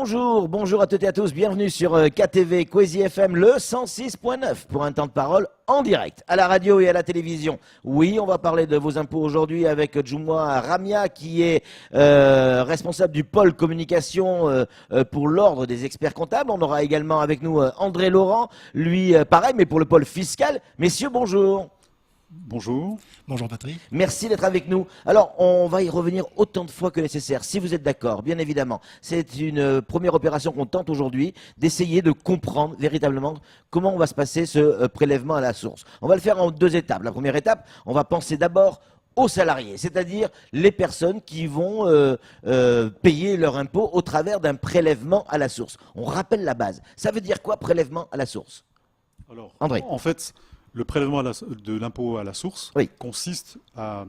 Bonjour à toutes et à tous, bienvenue sur KTV Kwezi FM, le 106.9 pour un temps de parole en direct, à la radio et à la télévision. Oui, on va parler de vos impôts aujourd'hui avec Djoumoua Ramia qui est responsable du pôle communication pour l'ordre des experts comptables. On aura également avec nous André Laurent, lui pareil mais pour le pôle fiscal. Messieurs, bonjour. Bonjour. Bonjour Patrick. Merci d'être avec nous. Alors, on va y revenir autant de fois que nécessaire, si vous êtes d'accord, bien évidemment. C'est une première opération qu'on tente aujourd'hui, d'essayer de comprendre véritablement comment on va se passer ce prélèvement à la source. On va le faire en deux étapes. La première étape, on va penser d'abord aux salariés, c'est-à-dire les personnes qui vont payer leur impôt au travers d'un prélèvement à la source. On rappelle la base. Ça veut dire quoi, prélèvement à la source? Alors, André. En fait, le prélèvement de l'impôt à la source Oui. consiste à,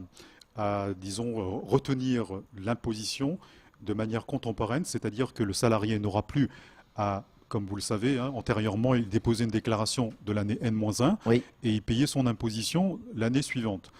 disons, retenir l'imposition de manière contemporaine, c'est-à-dire que le salarié n'aura plus à, comme vous le savez, antérieurement, il déposait une déclaration de l'année N-1 Oui. et il payait son imposition l'année suivante.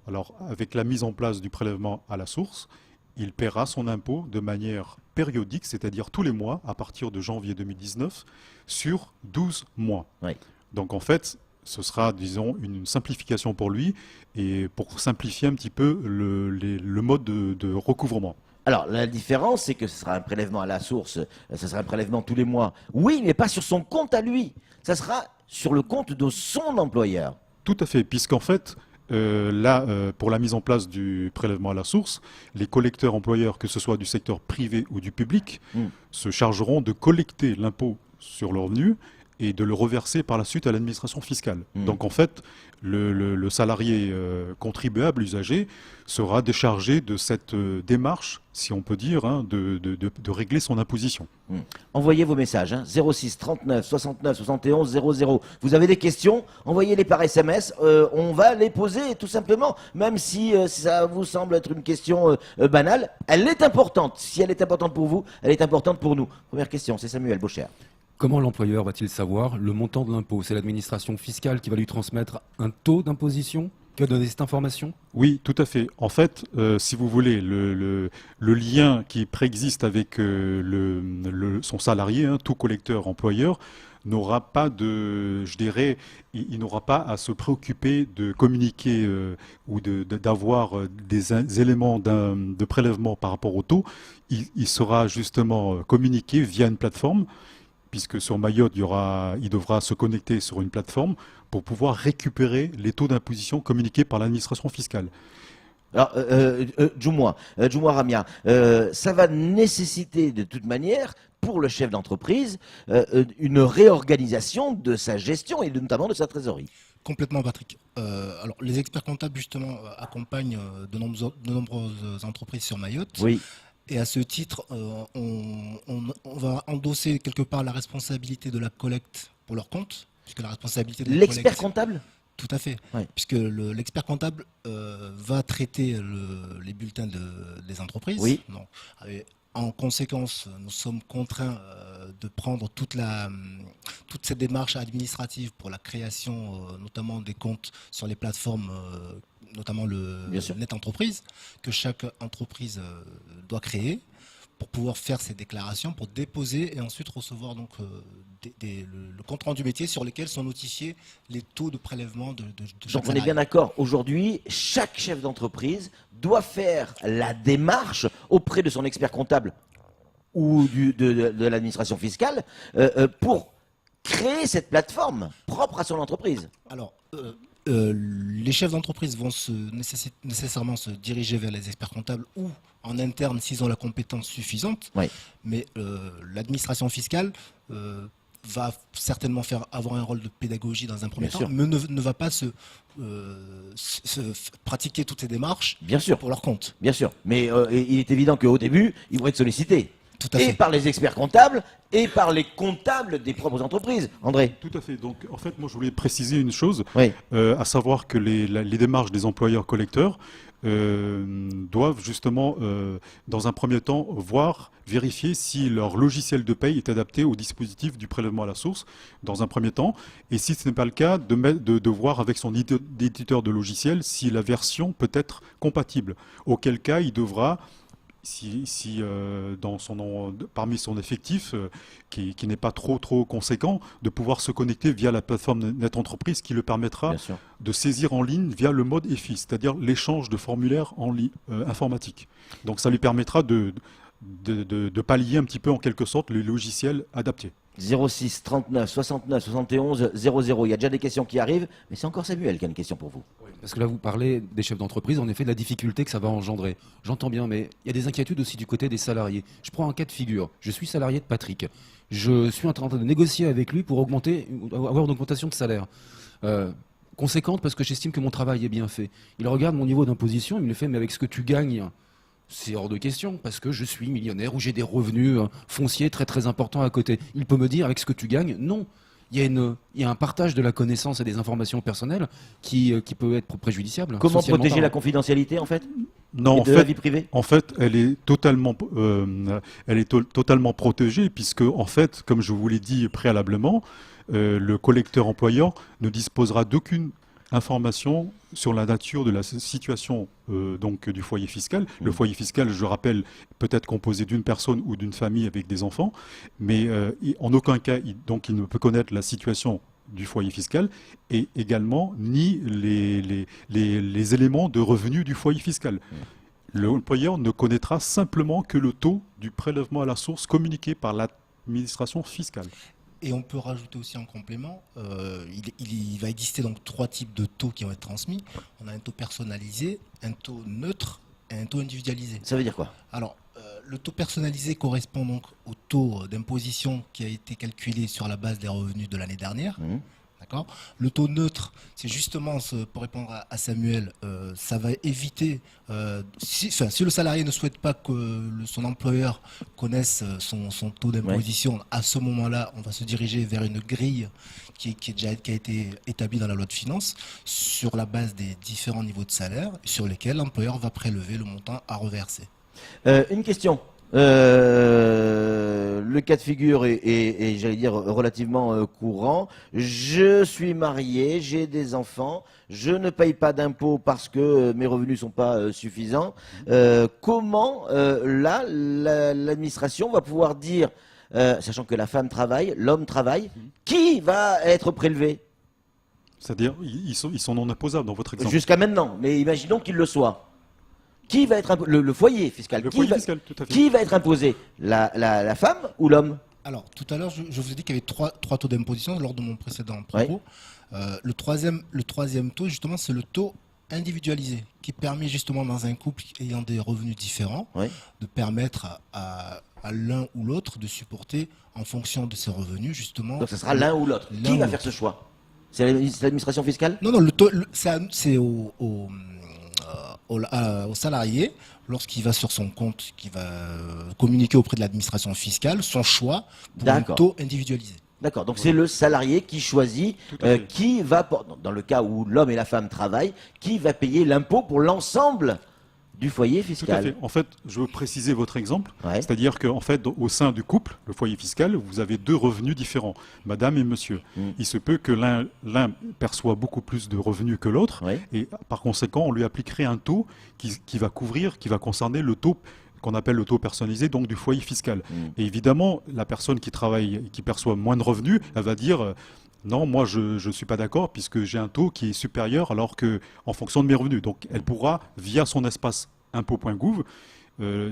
Alors, avec la mise en place du prélèvement à la source, il paiera son impôt de manière périodique, c'est-à-dire tous les mois, à partir de janvier 2019, sur 12 mois. Oui. Donc, en fait, ce sera, disons, une simplification pour lui et pour simplifier un petit peu le mode de recouvrement. Alors, la différence, c'est que ce sera un prélèvement à la source, ce sera un prélèvement tous les mois. Oui, mais pas sur son compte à lui. Ça sera sur le compte de son employeur. Tout à fait, puisqu'en fait, pour la mise en place du prélèvement à la source, les collecteurs employeurs, que ce soit du secteur privé ou du public, se chargeront de collecter l'impôt sur le revenu et de le reverser par la suite à l'administration fiscale. Donc en fait, le salarié contribuable, usager, sera déchargé de cette démarche, si on peut dire, de régler son imposition. Envoyez vos messages, 06 39 69 71 00. Vous avez des questions, envoyez-les par SMS, on va les poser tout simplement, même si ça vous semble être une question banale, elle est importante. Si elle est importante pour vous, elle est importante pour nous. Première question, c'est Samuel Beaucher. Comment l'employeur va-t-il savoir le montant de l'impôt? C'est l'administration fiscale qui va lui transmettre un taux d'imposition qui va donner cette information? Oui, tout à fait. En fait, si vous voulez, le lien qui préexiste avec son salarié, tout collecteur-employeur, n'aura pas je dirais, il n'aura pas à se préoccuper de communiquer ou d'avoir des éléments de prélèvement par rapport au taux. Il sera justement communiqué via une plateforme, puisque sur Mayotte, il devra se connecter sur une plateforme pour pouvoir récupérer les taux d'imposition communiqués par l'administration fiscale. Alors, Djoumoua Ramia, ça va nécessiter de toute manière, pour le chef d'entreprise, une réorganisation de sa gestion et notamment de sa trésorerie. Complètement Patrick. Alors les experts comptables justement accompagnent de nombreuses entreprises sur Mayotte. Oui. Et à ce titre, on va endosser quelque part la responsabilité de la collecte pour leur compte, puisque la responsabilité de la collecte... L'expert comptable? Tout à fait, Ouais. puisque l'expert comptable va traiter les bulletins des entreprises. Oui. Donc, en conséquence, nous sommes contraints de prendre toute cette démarche administrative pour la création, notamment des comptes sur les plateformes, notamment le Net Entreprise, que chaque entreprise doit créer pour pouvoir faire ses déclarations, pour déposer et ensuite recevoir donc le compte rendu métier sur lesquels sont notifiés les taux de prélèvement de chaque Donc on est salarié. bien d'accord, aujourd'hui, chaque chef d'entreprise doit faire la démarche auprès de son expert comptable ou de l'administration fiscale pour créer cette plateforme propre à son entreprise. Alors, les chefs d'entreprise vont nécessairement se diriger vers les experts comptables ou en interne s'ils ont la compétence suffisante. Oui. Mais l'administration fiscale va certainement avoir un rôle de pédagogie dans un premier Bien temps, sûr. mais ne va pas se pratiquer toutes ces démarches Bien sûr. pour leur compte. Bien sûr, mais il est évident qu'au début, ils vont être sollicités. Tout à Et fait. par les experts comptables, et par les comptables des propres entreprises. André? Tout à fait. Donc, en fait, moi, je voulais préciser une chose, Oui. à savoir que les démarches des employeurs collecteurs doivent justement, dans un premier temps, vérifier si leur logiciel de paye est adapté au dispositif du prélèvement à la source, dans un premier temps, et si ce n'est pas le cas, de voir avec son éditeur de logiciel si la version peut être compatible. Auquel cas, il devra parmi son effectif, qui n'est pas trop conséquent, de pouvoir se connecter via la plateforme Net Entreprise qui le permettra Bien sûr. de saisir en ligne via le mode EFI, c'est-à-dire l'échange de formulaires informatiques. Donc ça lui permettra de pallier un petit peu en quelque sorte le logiciel adapté. 06 39 69 71 00. Il y a déjà des questions qui arrivent, mais c'est encore Samuel qui a une question pour vous. Parce que là, vous parlez des chefs d'entreprise, en effet, de la difficulté que ça va engendrer. J'entends bien, mais il y a des inquiétudes aussi du côté des salariés. Je prends un cas de figure. Je suis salarié de Patrick. Je suis en train de négocier avec lui pour avoir une augmentation de salaire. Conséquente parce que j'estime que mon travail est bien fait. Il regarde mon niveau d'imposition, il me fait, mais avec ce que tu gagnes, c'est hors de question, parce que je suis millionnaire ou j'ai des revenus fonciers très très importants à côté. Il peut me dire, avec ce que tu gagnes, non. Il y a un partage de la connaissance et des informations personnelles qui peut être préjudiciable. Comment socialement protéger la parlant. confidentialité en fait Non, et en de la fait, vie privée? En fait, totalement protégée, puisque, en fait, comme je vous l'ai dit préalablement, le collecteur employeur ne disposera d'aucune information sur la nature de la situation donc du foyer fiscal. Le foyer fiscal, je rappelle, peut être composé d'une personne ou d'une famille avec des enfants, mais en aucun cas, il ne peut connaître la situation du foyer fiscal et également ni les éléments de revenus du foyer fiscal. L'employeur ne connaîtra simplement que le taux du prélèvement à la source communiqué par l'administration fiscale. Et on peut rajouter aussi en complément, il va exister donc 3 types de taux qui vont être transmis. On a un taux personnalisé, un taux neutre et un taux individualisé. Ça veut dire quoi? Alors, le taux personnalisé correspond donc au taux d'imposition qui a été calculé sur la base des revenus de l'année dernière. D'accord. Le taux neutre, c'est justement, pour répondre à Samuel, ça va éviter, si le salarié ne souhaite pas que son employeur connaisse son taux d'imposition, à ce moment-là, on va se diriger vers une grille qui a été établie dans la loi de finances sur la base des différents niveaux de salaire sur lesquels l'employeur va prélever le montant à reverser. Une question. Le cas de figure est, j'allais dire, relativement courant. Je suis marié, j'ai des enfants, je ne paye pas d'impôts parce que mes revenus sont pas suffisants. Comment, là, l'administration va pouvoir dire, sachant que la femme travaille, l'homme travaille, qui va être prélevé? C'est-à-dire, ils sont non imposables dans votre exemple. Jusqu'à maintenant, mais imaginons qu'il le soit. Qui va être le foyer fiscal? Le foyer fiscal, tout à fait. Qui va être imposé? La femme ou l'homme? Alors, tout à l'heure, je vous ai dit qu'il y avait trois taux d'imposition lors de mon précédent propos. Le troisième taux, justement, c'est le taux individualisé, qui permet justement dans un couple ayant des revenus différents, de permettre à l'un ou l'autre de supporter en fonction de ses revenus, justement. Donc, ce sera l'un ou l'autre. Qui va faire ce choix? C'est l'administration fiscale? Non, c'est au salarié, lorsqu'il va sur son compte, qui va communiquer auprès de l'administration fiscale, son choix pour un taux individualisé. D'accord, donc c'est le salarié qui choisit qui va, dans le cas où l'homme et la femme travaillent, qui va payer l'impôt pour l'ensemble du foyer fiscal. Tout à fait. En fait, je veux préciser votre exemple. C'est-à-dire qu'en fait, au sein du couple, le foyer fiscal, vous avez 2 revenus différents, madame et monsieur. Il se peut que l'un perçoit beaucoup plus de revenus que l'autre, et par conséquent, on lui appliquerait un taux qui va concerner le taux qu'on appelle le taux personnalisé, donc du foyer fiscal. Et évidemment, la personne qui travaille et qui perçoit moins de revenus, elle va dire... non, moi je ne suis pas d'accord puisque j'ai un taux qui est supérieur alors que en fonction de mes revenus. Donc elle pourra, via son espace impôt.gouv,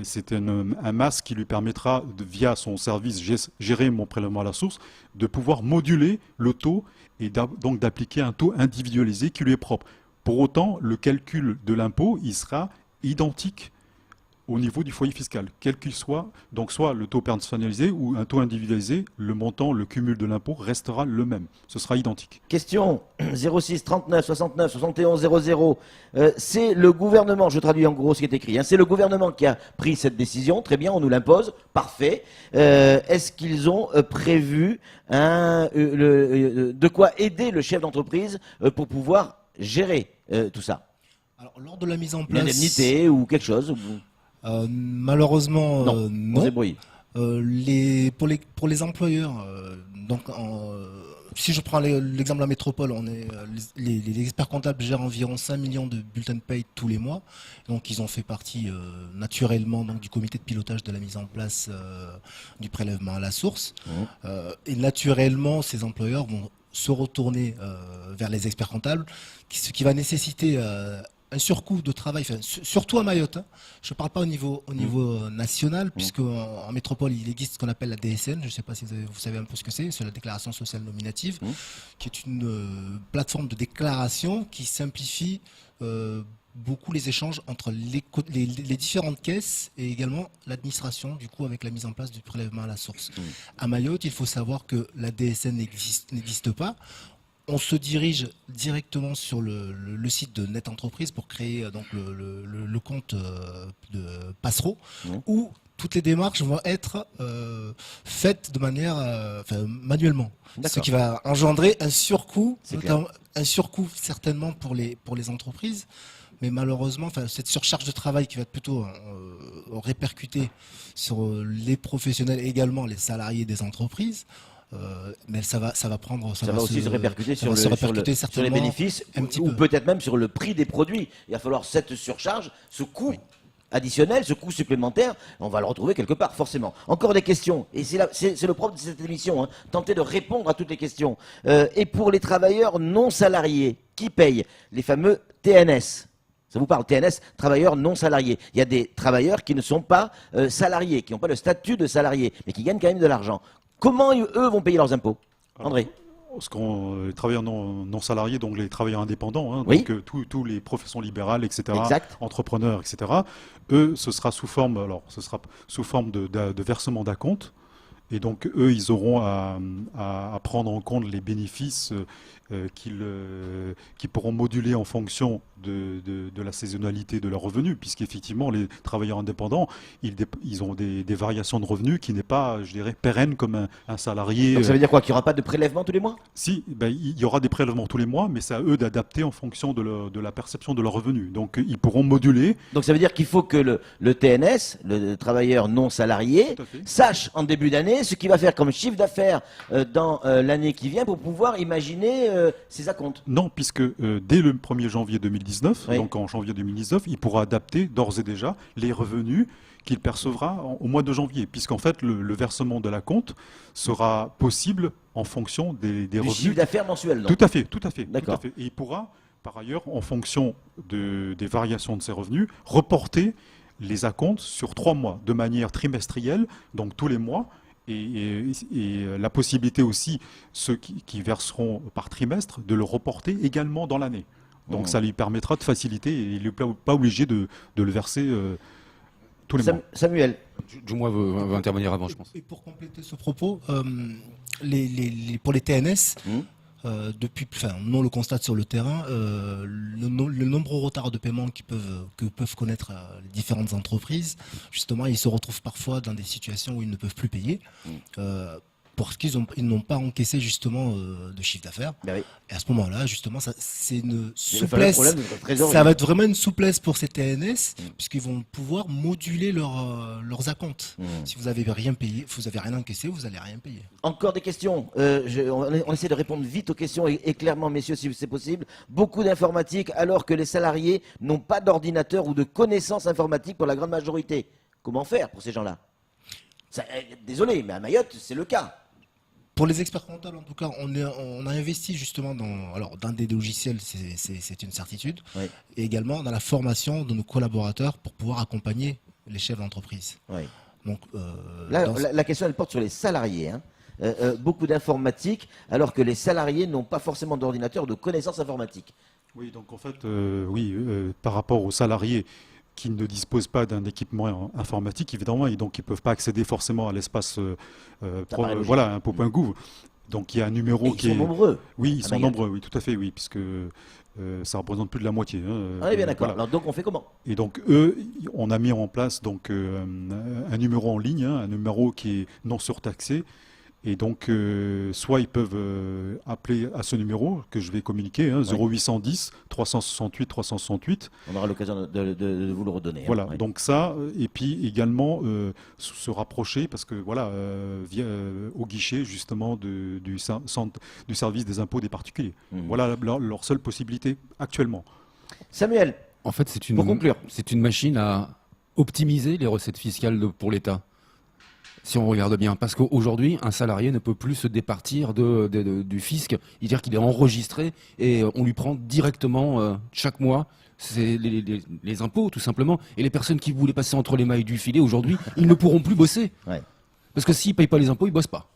c'est un masque qui lui permettra, via son service gérer mon prélèvement à la source, de pouvoir moduler le taux et donc d'appliquer un taux individualisé qui lui est propre. Pour autant, le calcul de l'impôt, il sera identique au niveau du foyer fiscal, quel qu'il soit, donc soit le taux personnalisé ou un taux individualisé, le montant, le cumul de l'impôt restera le même. Ce sera identique. Question 06 39 69 71 00. C'est le gouvernement, je traduis en gros ce qui est écrit, c'est le gouvernement qui a pris cette décision, très bien, on nous l'impose, parfait. Est-ce qu'ils ont prévu de quoi aider le chef d'entreprise pour pouvoir gérer tout ça? Alors, lors de la mise en place... Une indemnité ou quelque chose malheureusement, non. On se débrouille. Pour les employeurs, donc si je prends l'exemple de la métropole, les experts comptables gèrent environ 5 millions de bulletins de paye tous les mois. Donc ils ont fait partie naturellement donc, du comité de pilotage de la mise en place du prélèvement à la source. Et naturellement, ces employeurs vont se retourner vers les experts comptables, ce qui va nécessiter un surcoût de travail, surtout à Mayotte. Hein. Je ne parle pas au niveau national, puisque en métropole, il existe ce qu'on appelle la DSN. Je ne sais pas si vous savez un peu ce que c'est la déclaration sociale nominative, qui est une plateforme de déclaration qui simplifie beaucoup les échanges entre les différentes caisses et également l'administration, du coup, avec la mise en place du prélèvement à la source. À Mayotte, il faut savoir que la DSN n'existe pas. On se dirige directement sur le site de Net Entreprise pour créer donc le compte de Passero, où toutes les démarches vont être faites de manière manuellement. Ce qui va engendrer un surcoût, certainement pour les entreprises. Mais malheureusement, cette surcharge de travail qui va être plutôt répercutée sur les professionnels et également les salariés des entreprises, mais ça va aussi se répercuter sur les bénéfices ou peut-être même sur le prix des produits. Il va falloir cette surcharge, ce coût additionnel, ce coût supplémentaire, on va le retrouver quelque part, forcément. Encore des questions, et c'est le propre de cette émission, hein, tenter de répondre à toutes les questions. Et pour les travailleurs non salariés, qui payent les fameux TNS? Ça vous parle, TNS, travailleurs non salariés. Il y a des travailleurs qui ne sont pas salariés, qui n'ont pas le statut de salarié, mais qui gagnent quand même de l'argent. Comment eux vont payer leurs impôts? André? Les travailleurs non salariés, donc les travailleurs indépendants, hein, oui. Donc tous les professions libérales, etc., exact. entrepreneurs, etc., eux, ce sera sous forme de versement d'acompte. Et donc, eux, ils auront à prendre en compte les bénéfices qu'ils pourront moduler en fonction de la saisonnalité de leurs revenus, puisqu'effectivement, les travailleurs indépendants, ils ont des variations de revenus qui n'est pas, je dirais, pérenne comme un salarié. Donc ça veut dire quoi? Qu'il n'y aura pas de prélèvement tous les mois? Si, il y aura des prélèvements tous les mois, mais c'est à eux d'adapter en fonction de la perception de leurs revenus. Donc, ils pourront moduler. Donc ça veut dire qu'il faut que le TNS, le travailleur non salarié, sache en début d'année ce qu'il va faire comme chiffre d'affaires dans l'année qui vient pour pouvoir imaginer ses acomptes. Non, puisque dès le 1er janvier 2019, oui. Donc en janvier 2019, il pourra adapter d'ores et déjà les revenus qu'il percevra au mois de janvier, puisqu'en fait le versement de l'acompte sera possible en fonction des revenus. Du chiffre d'affaires mensuel, donc. Tout à fait. D'accord. Et il pourra, par ailleurs, en fonction des variations de ses revenus, reporter les acomptes sur 3 mois, de manière trimestrielle, donc tous les mois. Et la possibilité aussi, ceux qui verseront par trimestre, de le reporter également dans l'année. Donc ça lui permettra de faciliter et il n'est pas obligé de le verser tous les mois. Samuel. Moi veut intervenir avant, je pense. Et pour compléter ce propos, pour les TNS, nous on le constate sur le terrain, le nombreux retards de paiement que peuvent connaître les différentes entreprises, justement, ils se retrouvent parfois dans des situations où ils ne peuvent plus payer. Parce qu'ils n'ont pas encaissé justement de chiffre d'affaires. Ben oui. Et à ce moment-là, justement, c'est une souplesse. Ça va être vraiment une souplesse pour ces TNS, puisqu'ils vont pouvoir moduler leurs acomptes. Si vous n'avez rien payé, vous n'avez rien encaissé, vous n'allez rien payer. Encore des questions. On essaie de répondre vite aux questions et clairement, messieurs, si c'est possible. Beaucoup d'informatique, alors que les salariés n'ont pas d'ordinateur ou de connaissances informatiques pour la grande majorité. Comment faire pour ces gens-là? Désolé, mais à Mayotte, c'est le cas. Pour les experts comptables, en tout cas, on a investi justement dans des logiciels, c'est une certitude, oui. Et également dans la formation de nos collaborateurs pour pouvoir accompagner les chefs d'entreprise. Oui. Donc, la question, elle porte sur les salariés. Hein. Beaucoup d'informatique, alors que les salariés n'ont pas forcément d'ordinateur ou de connaissances informatiques. Oui, donc en fait, par rapport aux salariés qui ne disposent pas d'un équipement informatique, évidemment, et donc ils ne peuvent pas accéder forcément à l'espace impôt.gouv. Donc il y a un numéro qui est... Ils sont nombreux. Oui, ils sont nombreux, oui, tout à fait, oui, puisque ça représente plus de la moitié. On est bien d'accord. Voilà. Alors donc on fait comment? Et donc on a mis en place donc un numéro en ligne, un numéro qui est non surtaxé, Et donc, soit ils peuvent appeler à ce numéro que je vais communiquer, hein, 0810 368 368. On aura l'occasion de vous le redonner. Voilà, Hein, oui. donc ça, et puis également se rapprocher, parce que voilà, au guichet justement du service des impôts des particuliers. Mhm. Voilà leur seule possibilité actuellement. Samuel, En fait, pour conclure. c'est une machine à optimiser les recettes fiscales pour l'État. Si on regarde bien, parce qu'aujourd'hui, un salarié ne peut plus se départir du fisc, dire qu'il est enregistré et on lui prend directement chaque mois c'est les impôts, tout simplement. Et les personnes qui voulaient passer entre les mailles du filet, aujourd'hui, ils ne pourront plus bosser. Ouais. Parce que s'ils ne payent pas les impôts, ils ne bossent pas.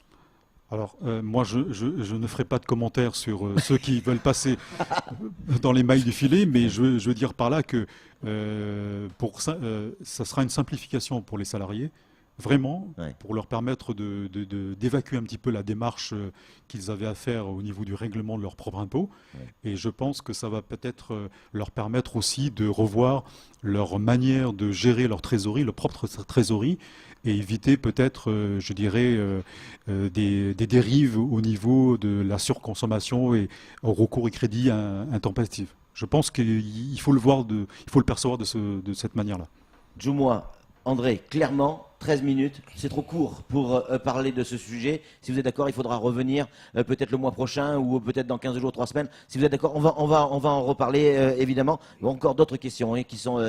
Alors, moi, je ne ferai pas de commentaires sur ceux qui veulent passer dans les mailles du filet, mais je veux dire par là que pour ça, ça sera une simplification pour les salariés, vraiment, Ouais. pour leur permettre d'évacuer un petit peu la démarche qu'ils avaient à faire au niveau du règlement de leur propre impôt. Ouais. Et je pense que ça va peut-être leur permettre aussi de revoir leur manière de gérer leur trésorerie, leur propre trésorerie, et éviter peut-être, je dirais, des dérives au niveau de la surconsommation et au recours et crédit intempestif. Je pense qu'il faut il faut le percevoir de cette manière-là. Joue-moi, André, clairement, 13 minutes, c'est trop court pour parler de ce sujet. Si vous êtes d'accord, il faudra revenir peut-être le mois prochain ou peut-être dans 15 jours, 3 semaines. Si vous êtes d'accord, on va en reparler évidemment. Il y a encore d'autres questions hein, qui sont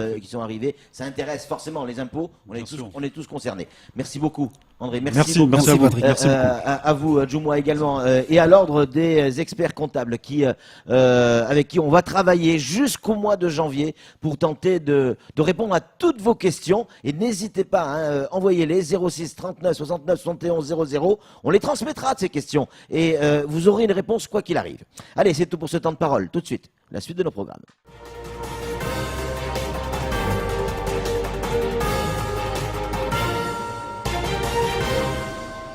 arrivées. Ça intéresse forcément les impôts. Bien sûr. On est tous concernés. Merci beaucoup, André. Merci, beaucoup. merci à vous. Patrick. Merci beaucoup. À vous, Jouma également, et à l'ordre des experts comptables avec qui on va travailler jusqu'au mois de janvier pour tenter de répondre à toutes vos questions. Et n'hésitez pas, hein, envoyez-les 06 39 69 71 00. On les transmettra de ces questions et vous aurez une réponse quoi qu'il arrive. Allez, c'est tout pour ce temps de parole. Tout de suite, la suite de nos programmes.